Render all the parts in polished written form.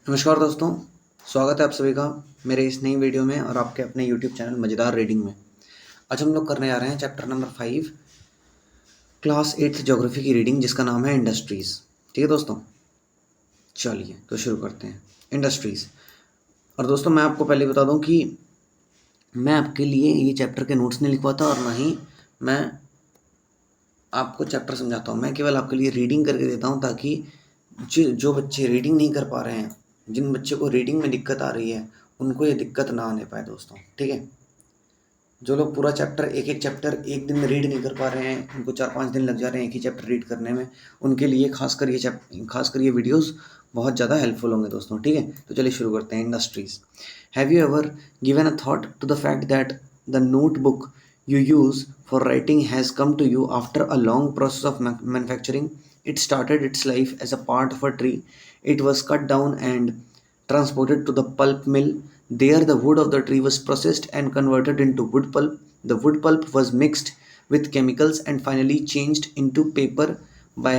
नमस्कार दोस्तों, स्वागत है आप सभी का मेरे इस नई वीडियो में और आपके अपने YouTube चैनल मज़ेदार रीडिंग में। आज हम लोग करने जा रहे हैं chapter number 5 class 8th geography की रीडिंग, जिसका नाम है इंडस्ट्रीज़। ठीक है दोस्तों, चलिए तो शुरू करते हैं। इंडस्ट्रीज़। और दोस्तों मैं आपको पहले बता दूं कि मैं आपके लिए ये चैप्टर के नोट्स नहीं लिखवाता और ना ही मैं आपको चैप्टर समझाता हूँ। मैं केवल आपके लिए रीडिंग करके देता हूँ ताकि जो बच्चे रीडिंग नहीं कर पा रहे हैं, जिन बच्चे को रीडिंग में दिक्कत आ रही है, उनको ये दिक्कत ना आने पाए दोस्तों। ठीक है, जो लोग पूरा चैप्टर एक चैप्टर एक दिन में रीड नहीं कर पा रहे हैं, उनको 4-5 दिन लग जा रहे हैं एक ही चैप्टर रीड करने में, उनके लिए खासकर ये वीडियोस बहुत ज़्यादा हेल्पफुल होंगे दोस्तों। ठीक है, तो चलिए शुरू करते हैं। Industries. Have you ever given a thought to the fact that the notebook you use for writing has come to you after a long process of manufacturing? It started its life as a part of a tree. It was cut down and transported to the pulp mill. There, the wood of the tree was processed and converted into wood pulp. The wood pulp was mixed with chemicals and finally changed into paper by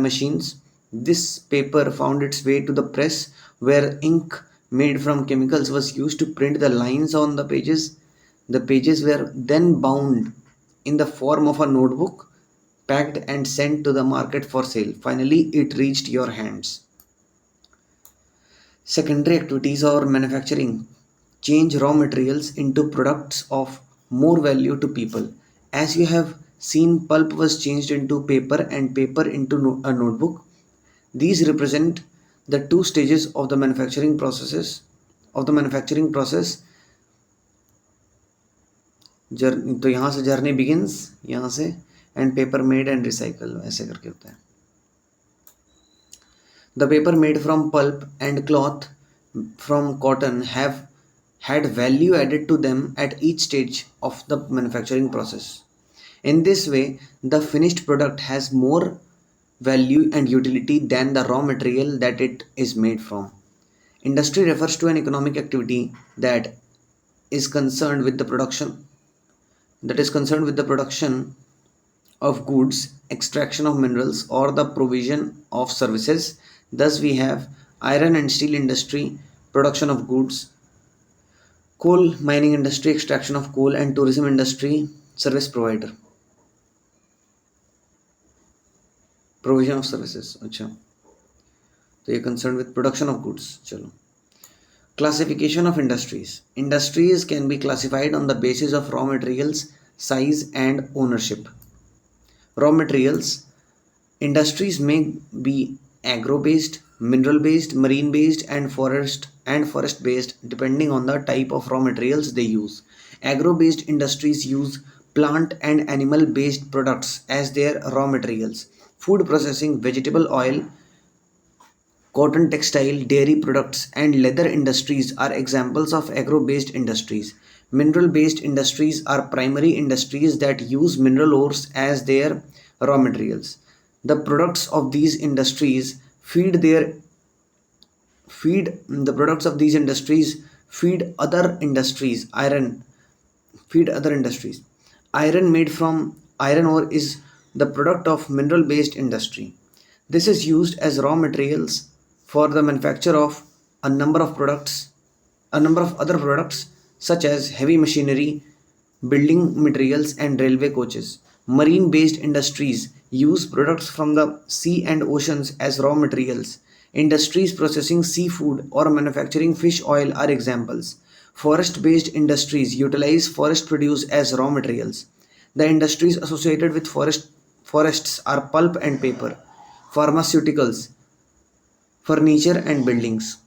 machines. This paper found its way to the press, where ink made from chemicals was used to print the lines on the pages. The pages were then bound in the form of a notebook, packed and sent to the market for sale. Finally, it reached your hands. Secondary activities or manufacturing change raw materials into products of more value to people. As you have seen, pulp was changed into paper and paper into a notebook. These represent the two stages of the manufacturing process. तो यहाँ से journey begins, यहाँ से and paper made and recycle, ऐसे करके होता है। The paper made from pulp and cloth from cotton have had value added to them at each stage of the manufacturing process. In this way, the finished product has more value and utility than the raw material that it is made from. Industry refers to an economic activity that is concerned with the production of goods, extraction of minerals, or the provision of services. Thus, we have iron and steel industry, production of goods; coal mining industry, extraction of coal; and tourism industry, service provider, provision of services. अच्छा, तो ये concerned with production of goods. चलो, classification of industries. Industries can be classified on the basis of raw materials, size, and ownership. Raw materials. Industries may be agro-based, mineral-based, marine-based, and forest-based, depending on the type of raw materials they use. Agro-based industries use plant and animal-based products as their raw materials. Food processing, vegetable oil, cotton, textile, dairy products, and leather industries are examples of agro-based industries. Mineral-based industries are primary industries that use mineral ores as their raw materials. The products of these industries feed other industries. Iron made from iron ore is the product of mineral-based industry. This is used as raw materials for the manufacture of a number of other products such as heavy machinery, building materials, and railway coaches. Marine-based industries use products from the sea and oceans as raw materials. Industries processing seafood or manufacturing fish oil are examples. Forest-based industries utilize forest produce as raw materials. The industries associated with forests are pulp and paper, pharmaceuticals, furniture, and buildings.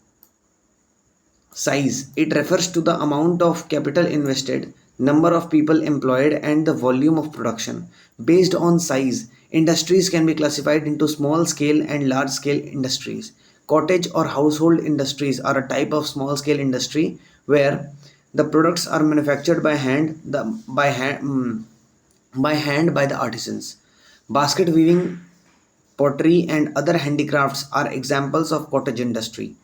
Size. It refers to the amount of capital invested, number of people employed, and the volume of production. Based on size, industries can be classified into small scale and large scale industries. Cottage or household industries are a type of small scale industry where the products are manufactured by hand by the artisans. Basket weaving, pottery, and other handicrafts are examples of cottage industry.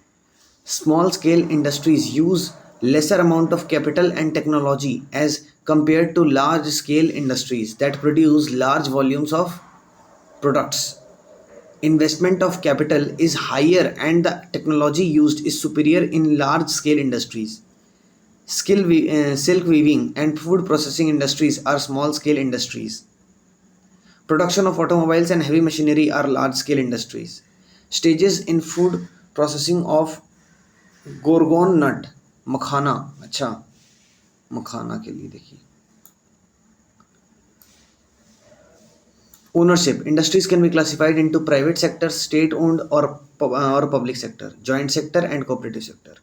Small scale industries use lesser amount of capital and technology as compared to large scale industries that produce large volumes of products. investment of capital is higher and the technology used is superior in large scale industries. Silk weaving and food processing industries are small scale industries. Production of automobiles and heavy machinery are large scale industries. Stages in food processing of gorgon नट, मखाना, अच्छा मखाना के लिए देखिए. Ownership. Industries can be classified into private sector, state owned, or public sector, joint sector and cooperative sector.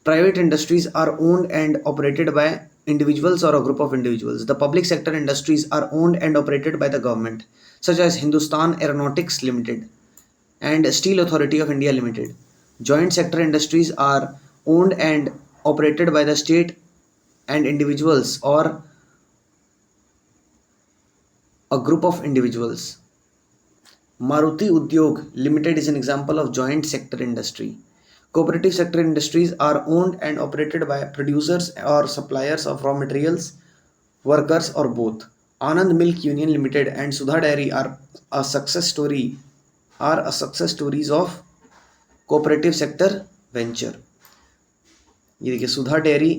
Private industries are owned and operated by individuals or a group of individuals. The public sector industries are owned and operated by the government, such as Hindustan Aeronautics Limited and Steel Authority of India Limited. Joint sector industries are owned and operated by the state and individuals or a group of individuals. Maruti Udyog Limited is an example of joint sector industry. Cooperative sector industries are owned and operated by producers or suppliers of raw materials, workers, or both. Anand Milk Union Limited and Sudha Dairy are a success story are a success stories of cooperative sector venture. ये देखिए सुधा dairy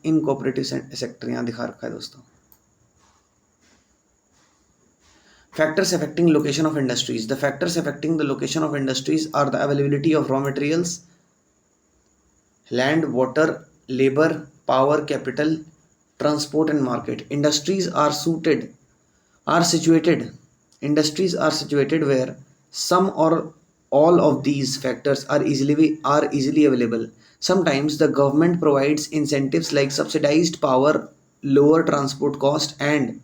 इन cooperative sector यहाँ दिखा रखा है दोस्तों. Factors affecting location of industries. The factors affecting the location of industries are the availability of raw materials, land, water, labor, power, capital, transport, and market. Industries are situated where some or all of these factors are easily available. Sometimes the government provides incentives like subsidized power, lower transport cost, and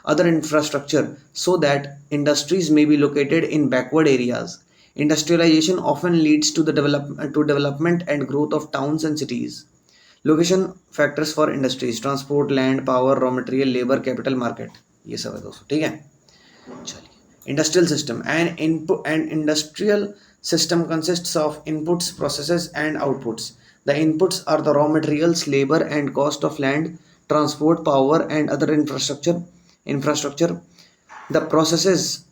other infrastructure so that industries may be located in backward areas. Industrialization often leads to development and growth of towns and cities. Location factors for industries: transport, land, power, raw material, labor, capital, market. ये सब है दोस्तों. ठीक है, चलिए. Industrial system. An industrial system consists of inputs, processes, and outputs. The inputs are the raw materials, labor, and cost of land, transport, power, and other infrastructure. The processes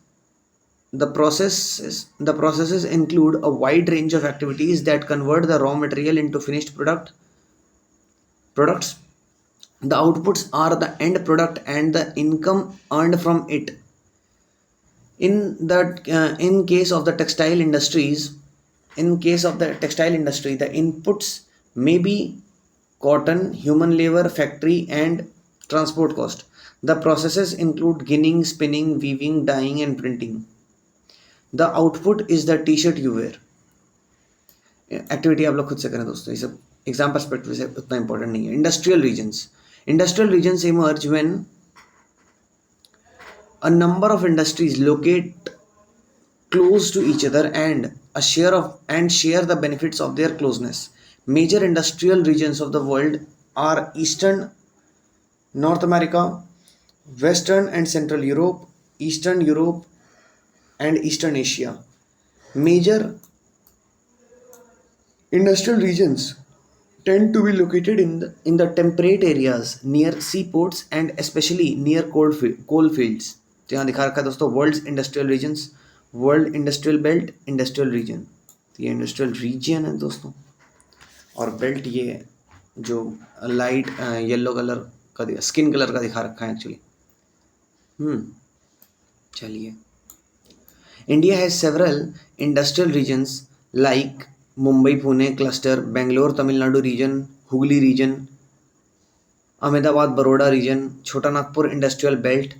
include a wide range of activities that convert the raw material into finished products. The outputs are the end product and the income earned from it. In case of the textile industry, the inputs may be cotton, human labor, factory, and transport cost. The processes include ginning, spinning, weaving, dyeing, and printing. The output is the T-shirt you wear. Activity आप लोग खुद से करें दोस्तों, ये सब exam perspective से उतना इंपॉर्टेंट नहीं है. Industrial regions emerge when a number of industries locate close to each other and share the benefits of their closeness. Major industrial regions of the world are Eastern North America, Western and Central Europe, Eastern Europe, and Eastern Asia. Major industrial regions tend to be located in the temperate areas near seaports and especially near coal fields. तो यहाँ दिखा रखा है दोस्तों world industrial regions, world industrial belt, industrial region. तो ये industrial region है दोस्तों, और बेल्ट ये जो लाइट येलो कलर का स्किन कलर का दिखा रखा है एक्चुअली. चलिए. India has several industrial regions like Mumbai Pune cluster, Bangalore Tamil Nadu region, Hooghly region, Ahmedabad Baroda region, Chota Nagpur industrial belt,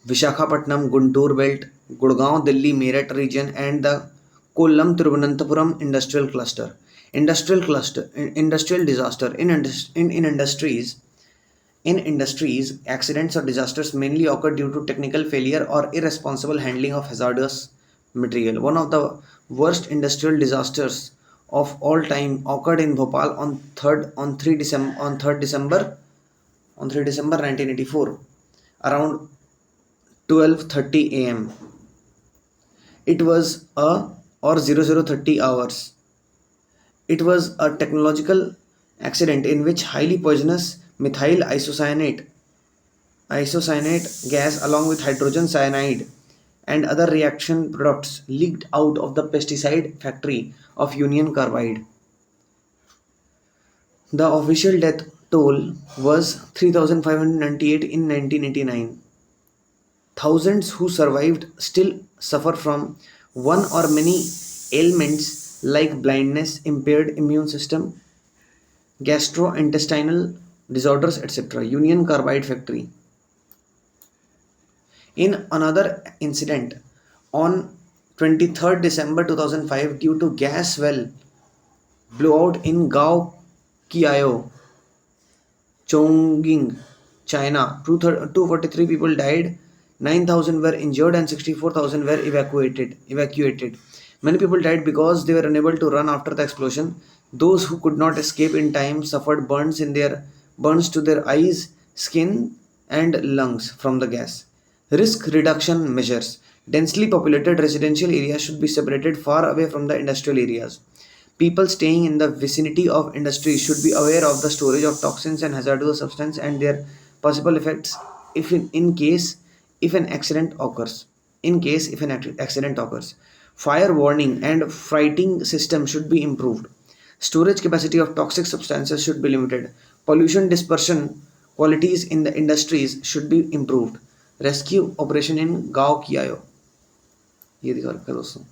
Visakhapatnam Guntur belt, Gurgaon Delhi Meerut region, and the Kollam Thiruvananthapuram industrial cluster. Industrial disaster. In industries, accidents or disasters mainly occur due to technical failure or irresponsible handling of hazardous material. One of the worst industrial disasters of all time occurred in Bhopal on 3 December 1984 around 12:30 a.m. It was 00:30 hours. It was a technological accident in which highly poisonous methyl isocyanate gas along with hydrogen cyanide and other reaction products leaked out of the pesticide factory of Union Carbide. The official death toll was 3,598 in 1989. Thousands who survived still suffer from one or many ailments like blindness, impaired immune system, gastrointestinal disorders, etc. Union Carbide factory. In another incident, on 23rd December 2005, due to gas well blowout in Gao Kiao, Chongqing, China, 243 people died, 9,000 were injured, and 64,000 were evacuated. Many people died because they were unable to run after the explosion. Those who could not escape in time suffered burns to their eyes, skin, and lungs from the gas. Risk reduction measures. Densely populated residential areas should be separated far away from the industrial areas. People staying in the vicinity of industries should be aware of the storage of toxins and hazardous substances and their possible effects in case if an accident occurs. Accident occurs. Fire warning and fighting system should be improved. Storage capacity of toxic substances should be limited. Pollution dispersion qualities in the industries should be improved. Rescue operation in Gao Kiayo. ये दिखा रखा है दोस्तों.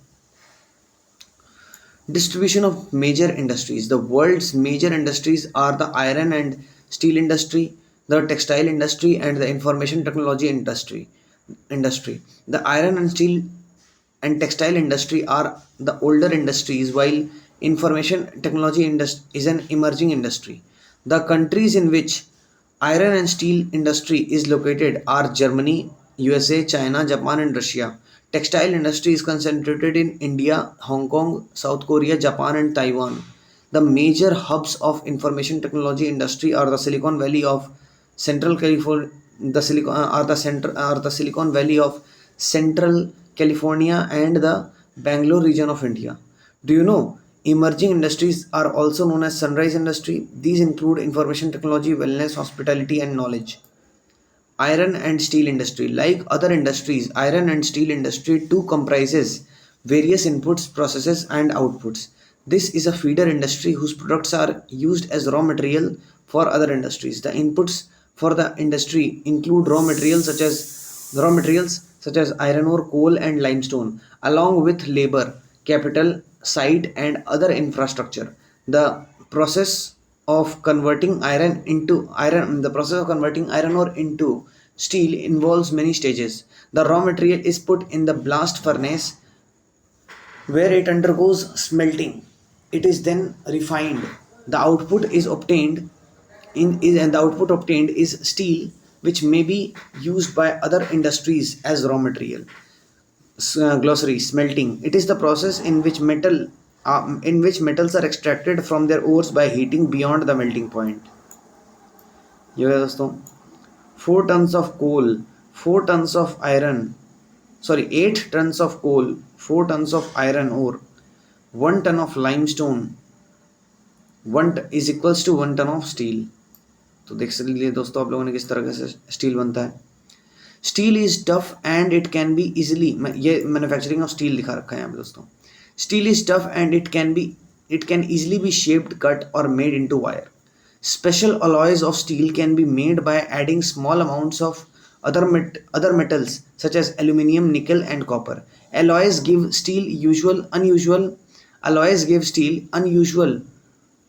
Distribution of major industries. The world's major industries are the iron and steel industry, the textile industry, and the information technology industry. The iron and steel and textile industry are the older industries, while information technology is an emerging industry. The countries in which iron and steel industry is located are Germany, USA, China, Japan, and Russia. Textile industry is concentrated in India, Hong Kong, South Korea, Japan, and Taiwan. The major hubs of information technology industry are the Silicon Valley of Central California, the Silicon Valley of Central California, and the Bangalore region of India. Do you know emerging industries are also known as sunrise industry? These include information technology, wellness, hospitality, and knowledge. Iron and steel industry. Like other industries, iron and steel industry too comprises various inputs, processes, and outputs. This is a feeder industry whose products are used as raw material for other industries. The inputs for the industry include raw materials such as iron ore, coal, and limestone, along with labor, capital, site, and other infrastructure. The process the process of converting iron ore into steel involves many stages. The raw material is put in the blast furnace where it undergoes smelting. It is then refined. The output is obtained and the output obtained is steel, which may be used by other industries as raw material. Glossary. Smelting. It is the process in which metals are extracted from their ores by heating beyond the melting point. ये है दोस्तों. 4 tons of coal, 4 tons of iron, 8 tons of coal, 4 tons of iron ore, 1 ton of limestone, 1 is equals to 1 ton of steel. तो देख सकते दोस्तों आप लोगों ने किस तरह से स्टील बनता है. Steel is tough and it can be easily, ये मैन्युफैक्चरिंग ऑफ स्टील दिखा रखा है यहाँ पे दोस्तों. Steel is tough and it can easily be shaped, cut, or made into wire. Special alloys of steel can be made by adding small amounts of other metals such as aluminium, nickel, and copper. Alloys give steel unusual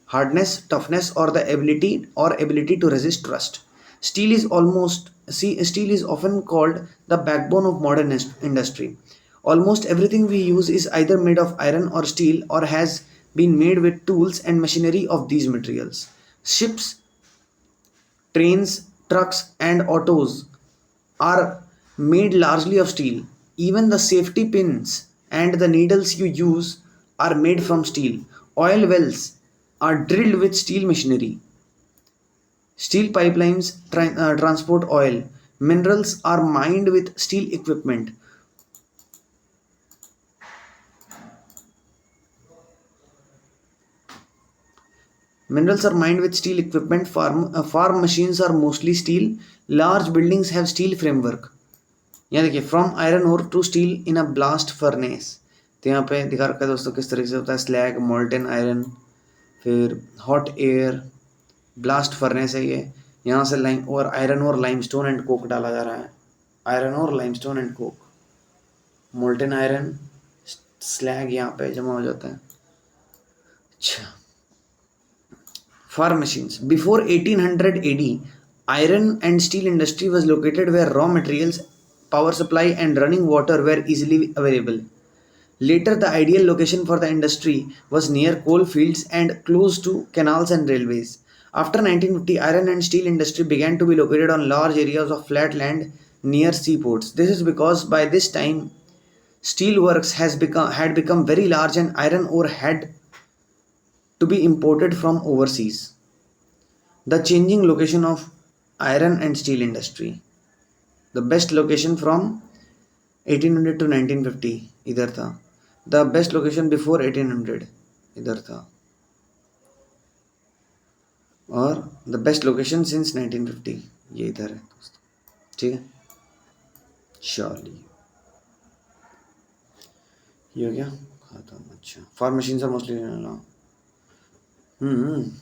hardness, toughness, or the ability to resist rust. Steel is often called the backbone of modern industry. Almost everything we use is either made of iron or steel or has been made with tools and machinery of these materials. Ships, trains, trucks, and autos are made largely of steel. Even the safety pins and the needles you use are made from steel. Oil wells are drilled with steel machinery. Steel pipelines transport oil. Minerals are mined with steel equipment. Farm machines are mostly steel. Large buildings have steel framework. यहाँ देखिए, from iron ore to steel in a blast furnace. तो यहाँ पे दिखा रखा है दोस्तों किस तरीके से होता है, स्लैग, मोल्टेन आयरन, फिर हॉट एयर, ब्लास्ट फर्नेस है ये। यहाँ से लाइम और आयरन और लाइमस्टोन एंड कोक डाला जा रहा है, आयरन और limestone and Coke, molten iron, slag यहाँ पे जमा हो जाता है। अच्छा, farm machines. Before 1800 AD, iron and steel industry was located where raw materials, power supply, and running water were easily available. Later, the ideal location for the industry was near coal fields and close to canals and railways. After 1950, iron and steel industry began to be located on large areas of flat land near seaports. This is because by this time, steel works had become very large and iron ore had to be imported from overseas. The changing location of iron and steel industry. The best location from 1800 to 1950 इधर था. The best location before 1800 इधर था. और the best location since 1950 ये इधर है दोस्तों. ठीक है, चलिए ये हो गया खत्म. अच्छा, फार्म मशीन आर मोस्टली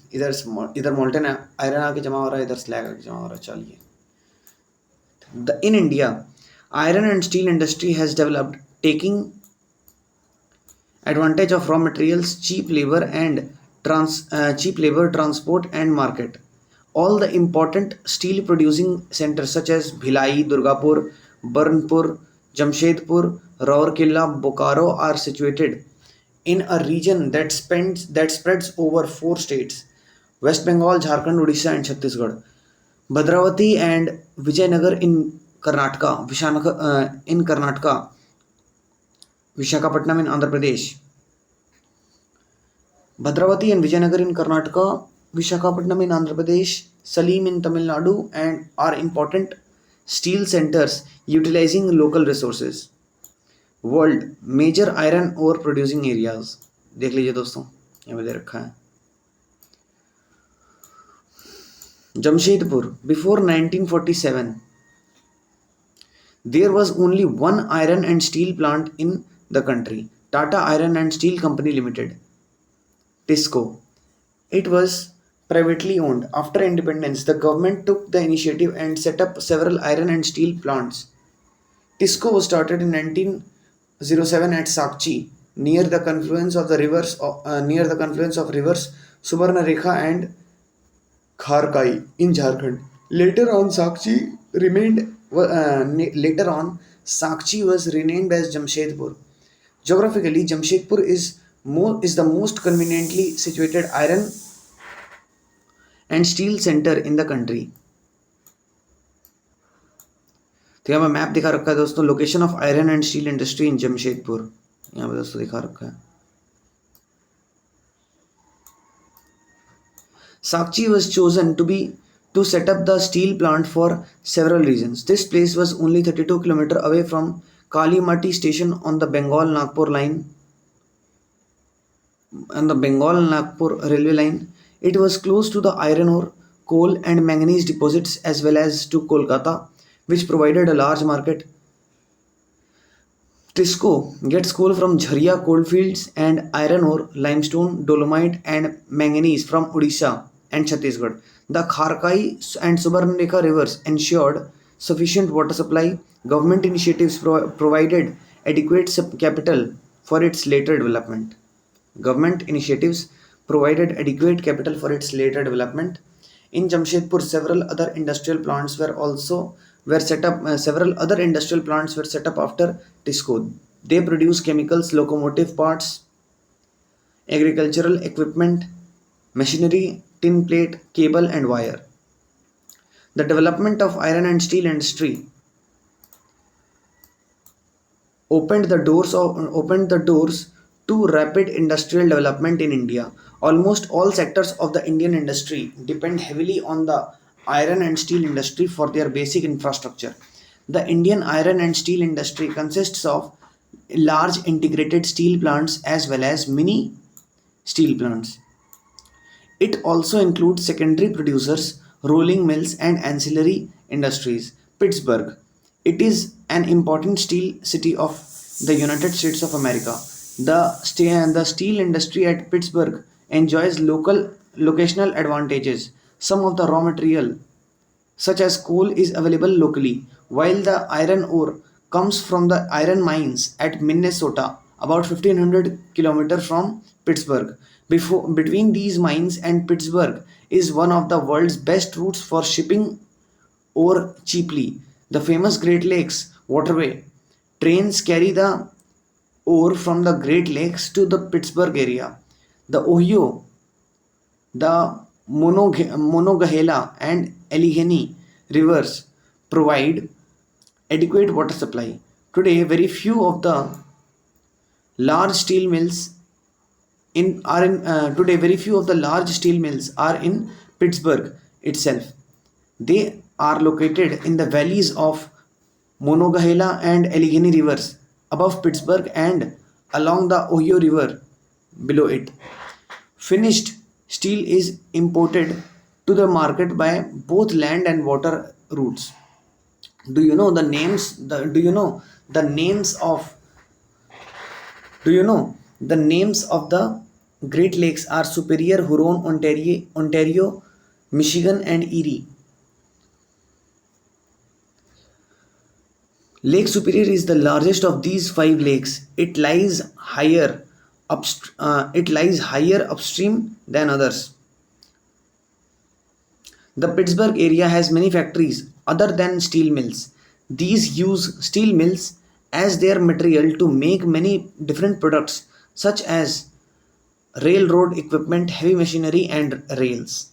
इधर मोल्टेन आयरन आके जमा हो रहा है, इधर स्लैग आके जमा हो रहा है. चलिए, in India, iron and steel industry has developed, taking advantage of raw materials, cheap labor, transport, and market. All the important steel producing centers such as Bhilai, Durgapur, Burnpur, Jamshedpur, Rourkela, Bokaro are situated in a region that spreads over 4 states: West Bengal, Jharkhand, Odisha, and Chhattisgarh. Bhadravati and Vijayanagar in Karnataka, Vishakhapatnam in Andhra Pradesh. Bhadravati and Vijayanagar in Karnataka, Vishakhapatnam in Andhra Pradesh, Salim in Tamil Nadu, and are important steel centers utilizing local resources. World major iron ore producing areas. देख लीजिए दोस्तों, यहाँ पे दे रखा है. Jamshedpur, before 1947, there was only one iron and steel plant in the country, Tata Iron and Steel Company Limited, TISCO. It was privately owned. After independence, the government took the initiative and set up several iron and steel plants. TISCO was started in 1907 at Sakchi, near the confluence of rivers Subarnarekha and Kharkai in Jharkhand. Later on, Sakchi was renamed as Jamshedpur. Geographically, Jamshedpur is the most conveniently situated iron and steel center in the country. तो यहाँ पे map दिखा रखा है दोस्तों, location of iron and steel industry in Jamshedpur. यहाँ पे दोस्तों दिखा रखा है. Sakchi was chosen to set up the steel plant for several reasons. This place was only 32 km away from Kalimati station on the Bengal-Nagpur railway line. It was close to the iron ore, coal and manganese deposits as well as to Kolkata, which provided a large market. TISCO gets coal from Jharia coalfields and iron ore, limestone, dolomite and manganese from Odisha and Chhattisgarh. The Kharkai and Subarnarekha rivers ensured sufficient water supply. Government initiatives provided adequate capital for its later development. Government initiatives provided adequate capital for its later development. In Jamshedpur, several other industrial plants were set up. Several other industrial plants were set up after TISCO. They produce chemicals, locomotive parts, agricultural equipment, machinery, tin plate, cable, and wire. The development of iron and steel industry opened the doors to rapid industrial development in India. Almost all sectors of the Indian industry depend heavily on the iron and steel industry for their basic infrastructure. The Indian iron and steel industry consists of large integrated steel plants as well as mini steel plants. It also includes secondary producers, rolling mills, and ancillary industries. Pittsburgh. It is an important steel city of the United States of America. The steel industry at Pittsburgh enjoys local locational advantages. Some of the raw material, such as coal, is available locally, while the iron ore comes from the iron mines at Minnesota, about 1500 kilometers from Pittsburgh. Between these mines and Pittsburgh is one of the world's best routes for shipping ore cheaply. The famous Great Lakes Waterway trains carry the ore from the Great Lakes to the Pittsburgh area. The Ohio, the Monongahela and Allegheny rivers provide adequate water supply. Today, very few of the large steel mills are in Pittsburgh itself. They are located in the valleys of Monongahela and Allegheny rivers above Pittsburgh and along the Ohio River below it. Finished steel is imported to the market by both land and water routes. Do you know the names? Do you know the names of Do you know the names of the Great Lakes are Superior, Huron, Ontario, Michigan, and Erie. Lake Superior is the largest of these five lakes. It lies higher upstream than others. The Pittsburgh area has many factories other than steel mills. These use steel mills as their material to make many different products such as railroad equipment, heavy machinery, and rails.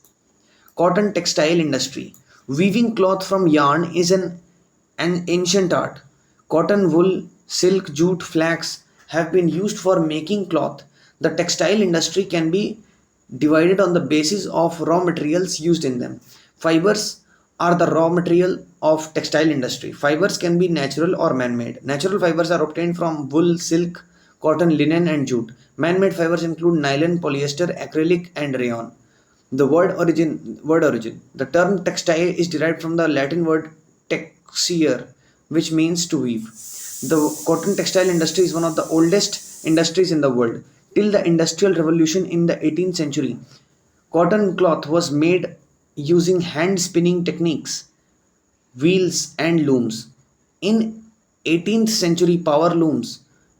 Cotton textile industry. Weaving cloth from yarn is an ancient art. Cotton, wool, silk, jute, flax have been used for making cloth. The textile industry can be divided on the basis of raw materials used in them. Fibers are the raw material of textile industry. Fibers can be natural or man-made. Natural fibers are obtained from wool, silk, cotton, linen, and jute. Man-made fibers include nylon, polyester, acrylic, and rayon. Word origin. The term textile is derived from the Latin word texere, which means to weave. The cotton textile industry is one of the oldest industries in the world. Till the Industrial Revolution in the 18th century, cotton cloth was made using hand spinning techniques, wheels, and looms. In 18th century, in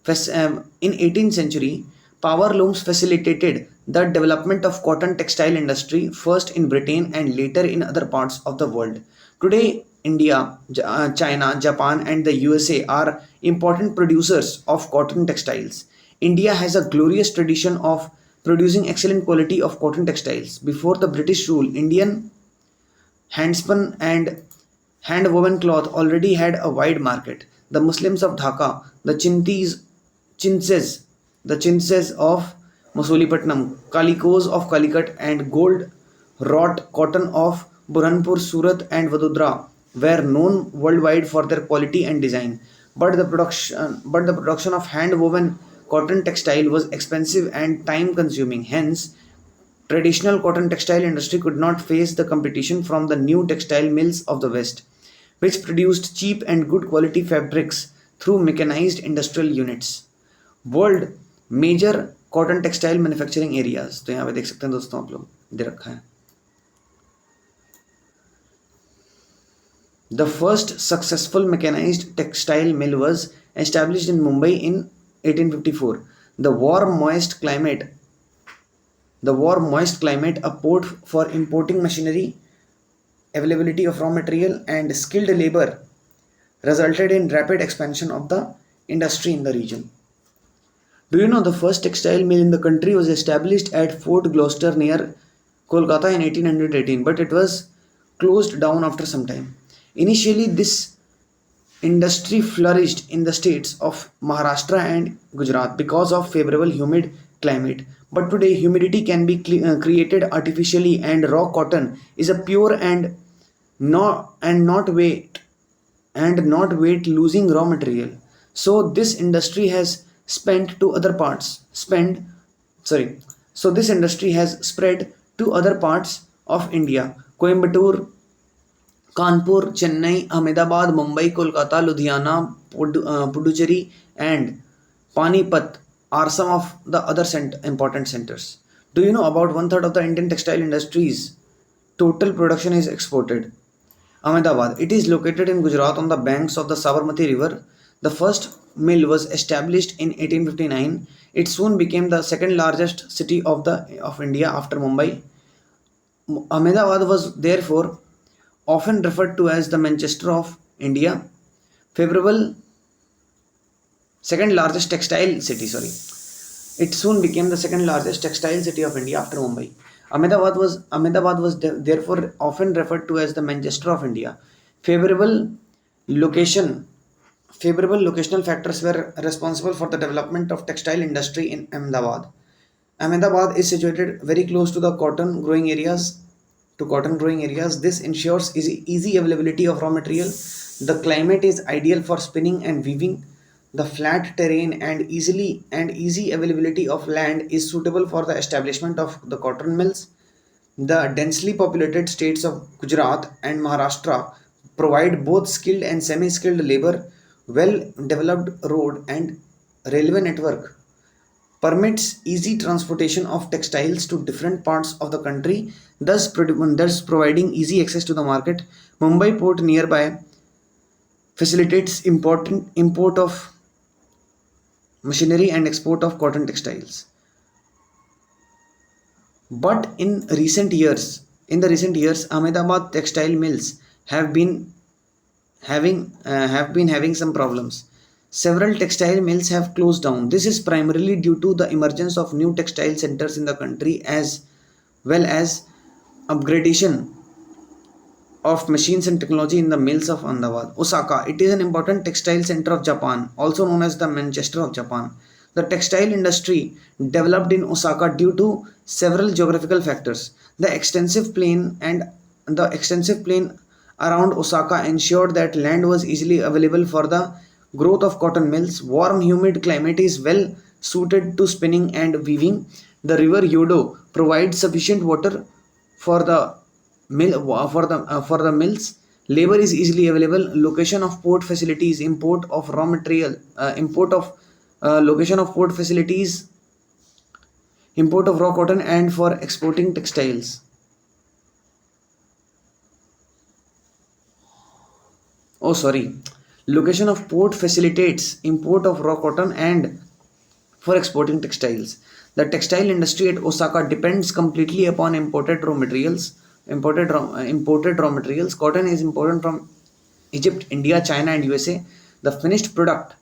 18th century, power looms facilitated the development of cotton textile industry first in Britain and later in other parts of the world. Today, India, China, Japan, and the USA are important producers of cotton textiles. India has a glorious tradition of producing excellent quality of cotton textiles. Before the British rule, Indian handspun and hand-woven cloth already had a wide market. The Muslims of Dhaka, Chintzes, the Chintzes of Masulipatam, Kalikos of Calicut, and gold wrought cotton of Burhanpur, Surat, and Vadodara were known worldwide for their quality and design. But the production of hand-woven cotton textile was expensive and time-consuming. Hence, traditional cotton textile industry could not face the competition from the new textile mills of the West, which produced cheap and good quality fabrics through mechanized industrial units. World major cotton textile manufacturing areas, तो यहाँ पे देख सकते हैं दोस्तों, आप लोग दे रखा है. The first successful mechanized textile mill was established in Mumbai in 1854. The warm, moist climate, a port for importing machinery, availability of raw material, and skilled labor resulted in rapid expansion of the industry in the region. Do you know the first textile mill in the country was established at Fort Gloucester near Kolkata in 1818, but it was closed down after some time. Initially, this industry flourished in the states of Maharashtra and Gujarat because of favorable humid climate. But today, humidity can be created artificially, and raw cotton is a pure and not weight losing raw material. So this industry has spent to other parts spend sorry so this industry has spread to other parts of India. Coimbatore, Kanpur, Chennai, Ahmedabad, Mumbai, Kolkata, Ludhiana, Puducherry, and Panipat are some of the other important centers. Do you know about one third of the Indian textile industry's total production is exported? Ahmedabad. It is located in Gujarat on the banks of the Sabarmati River. The first mill was established in 1859. It soon became the second largest city of India after Mumbai. Ahmedabad was therefore often referred to as the Manchester of India. Favorable second largest textile city. Sorry, it soon became the second largest textile city of India after Mumbai. Ahmedabad was therefore often referred to as the Manchester of India. Favorable location Favorable locational factors were responsible for the development of textile industry in Ahmedabad. Ahmedabad is situated very close to the cotton growing areas. This ensures easy availability of raw material. The climate is ideal for spinning and weaving. The flat terrain and easy availability of land is suitable for the establishment of the cotton mills. The densely populated states of Gujarat and Maharashtra provide both skilled and semi-skilled labor. Well-developed road and railway network permits easy transportation of textiles to different parts of the country, thus providing easy access to the market. Mumbai port nearby facilitates important import of machinery and export of cotton textiles. But in the recent years, Ahmedabad textile mills have been having some problems. Several textile mills have closed down. This is primarily due to the emergence of new textile centers in the country as well as upgradation of machines and technology in the mills of Ahmedabad. Osaka, it is an important textile center of Japan, also known as the Manchester of Japan. The textile industry developed in Osaka due to several geographical factors. The extensive plain around Osaka ensured that land was easily available for the growth of cotton mills. Warm, humid climate is well suited to spinning and weaving. The river Yodo provides sufficient water for the for the mills. Labor is easily available. Location of port facilities, import of raw material, import of location of port facilities, import of raw cotton, and for exporting textiles. Oh, sorry. Location of port facilitates import of raw cotton and for exporting textiles. The textile industry at Osaka depends completely upon imported raw materials. Imported raw materials. Cotton is imported from Egypt, India, China, and USA. The finished product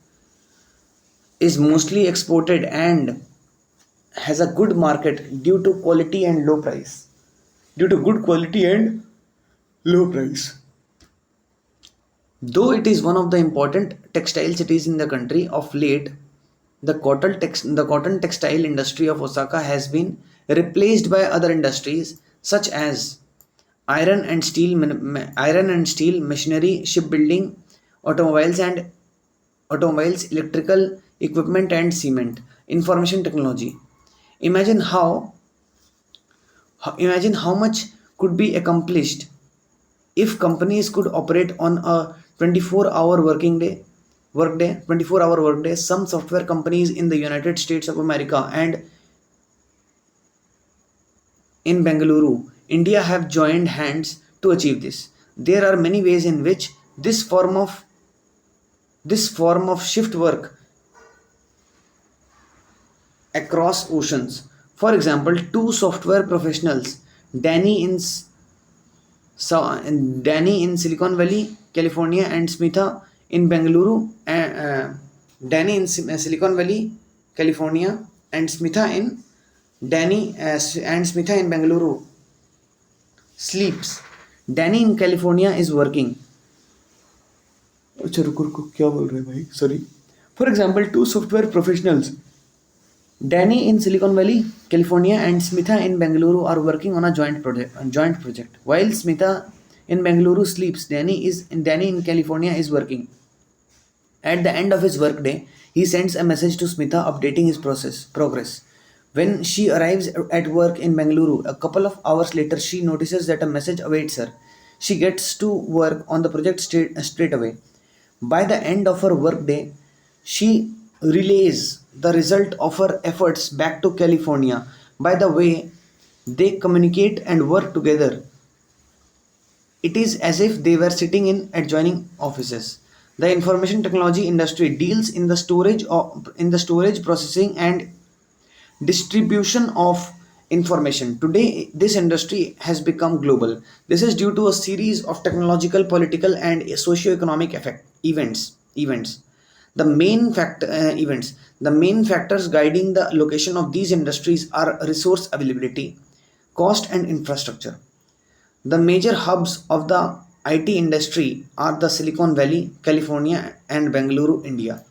is mostly exported and has a good market due to quality and low price. Due to good quality and low price. Though it is one of the important textile cities in the country, of late, the cotton textile industry of Osaka has been replaced by other industries such as iron and steel machinery, shipbuilding, automobiles and automobiles, electrical equipment and cement, information technology. Imagine how Imagine how much could be accomplished if companies could operate on a 24-hour workday 24-hour workday. Some software companies in the United States of America and in Bengaluru, India have joined hands to achieve this. There are many ways in which this form of shift work across oceans. For example, two software professionals, Danny in Danny in Silicon Valley, California, and Smitha in Bengaluru. Danny in Silicon Valley, California, and Smitha in Bengaluru sleeps. Danny in California is working. अच्छा रुको रुको क्या बोल रहे हैं भाई sorry for example to software professionals Danny in Silicon Valley, California, and Smitha in Bengaluru are working on a joint project. While Smitha in Bengaluru sleeps, Danny in California is working. At the end of his workday, he sends a message to Smitha updating his progress. When she arrives at work in Bengaluru, a couple of hours later, she notices that a message awaits her. She gets to work on the project straight away. By the end of her workday, she relays the result of her efforts back to California. By the way they communicate and work together, it is as if they were sitting in adjoining offices. The information technology industry deals in the storage, processing, and distribution of information. Today, this industry has become global. This is due to a series of technological, political, and socio-economic events. The main events. The main factors guiding the location of these industries are resource availability, cost, and infrastructure. The major hubs of the IT industry are the Silicon Valley, California, and Bengaluru, India.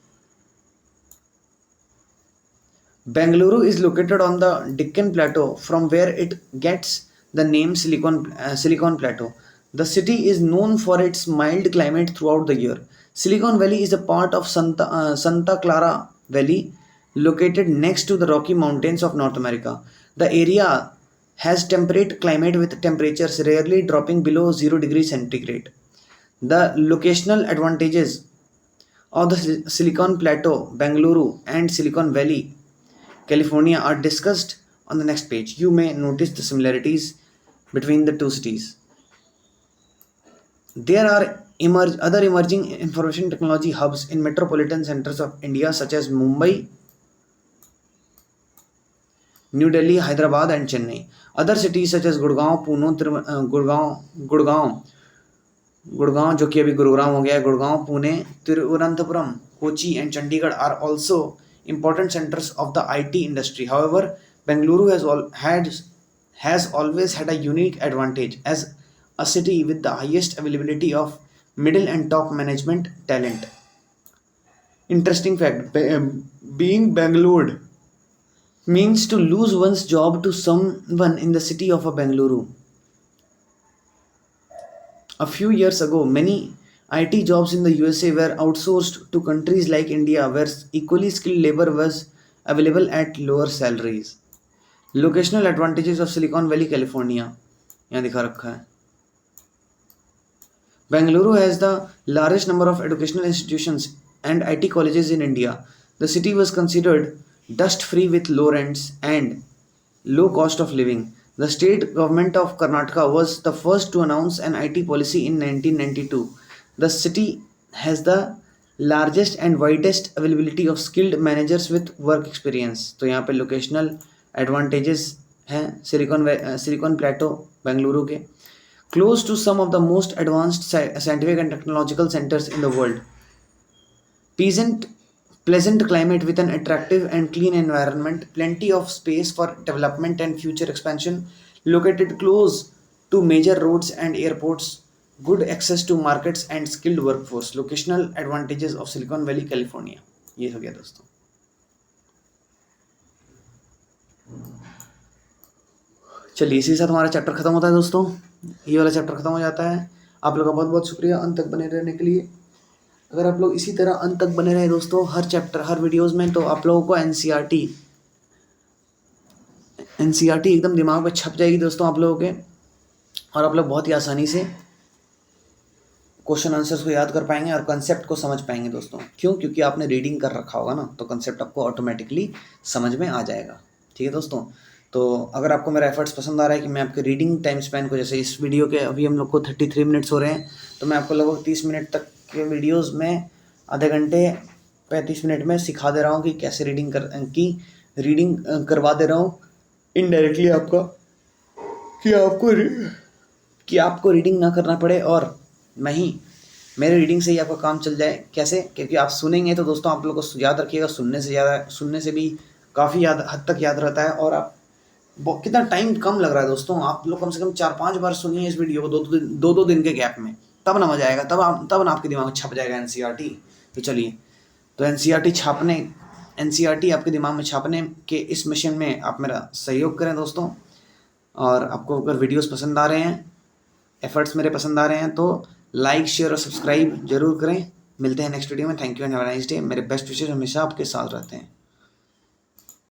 Bengaluru is located on the Deccan Plateau, from where it gets the name Silicon Plateau. The city is known for its mild climate throughout the year. Silicon Valley is a part of Santa Clara Valley, located next to the Rocky Mountains of North America. The area has temperate climate with temperatures rarely dropping below 0 degrees centigrade. The locational advantages of the Silicon Plateau, Bengaluru, and Silicon Valley, California are discussed on the next page. You may notice the similarities between the two cities. There are other emerging information technology hubs in metropolitan centers of India, such as Mumbai, New Delhi, Hyderabad, and Chennai. Other cities such as Gurgaon, Pune, Gurgaon जो कि अभी गुरुग्राम हो गया है, Gurgaon, Pune, Thiruvananthapuram, Kochi, and Chandigarh are also important centers of the IT industry. However, Bengaluru has always had a unique advantage as a city with the highest availability of middle and top management talent. Interesting fact: being Bangalore means to lose one's job to someone in the city of a Bengaluru. A few years ago, many IT jobs in the USA were outsourced to countries like India, where equally skilled labor was available at lower salaries. Locational advantages of Silicon Valley, California. यहाँ दिखा रखा है. Bengaluru has the largest number of educational institutions and IT colleges in India. The city was considered dust-free with low rents and low cost of living. The state government of Karnataka was the first to announce an IT policy in 1992. The city has the largest and widest availability of skilled managers with work experience. तो यहाँ पे locational advantages हैं silicon प्लेटो बेंगलुरु के. Close to some of the most advanced scientific and technological centers in the world. Pleasant climate with an attractive and clean environment, plenty of space for development and future expansion, located close to major roads and airports, good access to markets and skilled workforce. Locational advantages of Silicon Valley, California. ये हो गया दोस्तों. चलिए इसी साथ हमारा chapter खत्म होता है दोस्तों. ये वाला चैप्टर खत्म हो जाता है. आप लोगों का बहुत बहुत शुक्रिया अंत तक बने रहने के लिए. अगर आप लोग इसी तरह अंत तक बने रहे दोस्तों हर चैप्टर हर वीडियोस में, तो आप लोगों को एनसीईआरटी एकदम दिमाग में छप जाएगी दोस्तों आप लोगों के, और आप लोग बहुत ही आसानी से क्वेश्चन आंसर्स को याद कर पाएंगे और कंसेप्ट को समझ पाएंगे दोस्तों. क्यों? क्योंकि आपने रीडिंग कर रखा होगा ना, तो कंसेप्ट आपको ऑटोमेटिकली समझ में आ जाएगा. ठीक है दोस्तों. तो अगर आपको मेरा एफर्ट्स पसंद आ रहा है कि मैं आपके रीडिंग टाइम स्पैन को, जैसे इस वीडियो के अभी हम लोग को 33 मिनट्स हो रहे हैं, तो मैं आपको लगभग 30 मिनट तक के वीडियोस में आधे घंटे 35 मिनट में सिखा दे रहा हूँ कि कैसे रीडिंग करवा दे रहा हूँ इनडायरेक्टली आपका, कि आपको रीडिंग ना करना पड़े और मेरे रीडिंग से ही आपका काम चल जाए. कैसे? क्योंकि आप सुनेंगे तो दोस्तों आप लोग को याद रखिएगा, सुनने से भी काफ़ी हद तक याद रहता है. और आप कितना टाइम कम लग रहा है दोस्तों, आप लोग कम से कम 4-5 बार सुनिए इस वीडियो को दो दिन के गैप में, तब ना मजा आएगा, तब ना आपके दिमाग में छप जाएगा एनसीईआरटी. तो चलिए, तो एनसीईआरटी आपके दिमाग में छापने के इस मिशन में आप मेरा सहयोग करें दोस्तों. और आपको अगर वीडियोस पसंद आ रहे हैं, एफर्ट्स मेरे पसंद आ रहे हैं, तो लाइक शेयर और सब्सक्राइब जरूर करें. मिलते हैं नेक्स्ट वीडियो में. Thank you and have a nice day. मेरे बेस्ट विशेस हमेशा आपके साथ रहते हैं.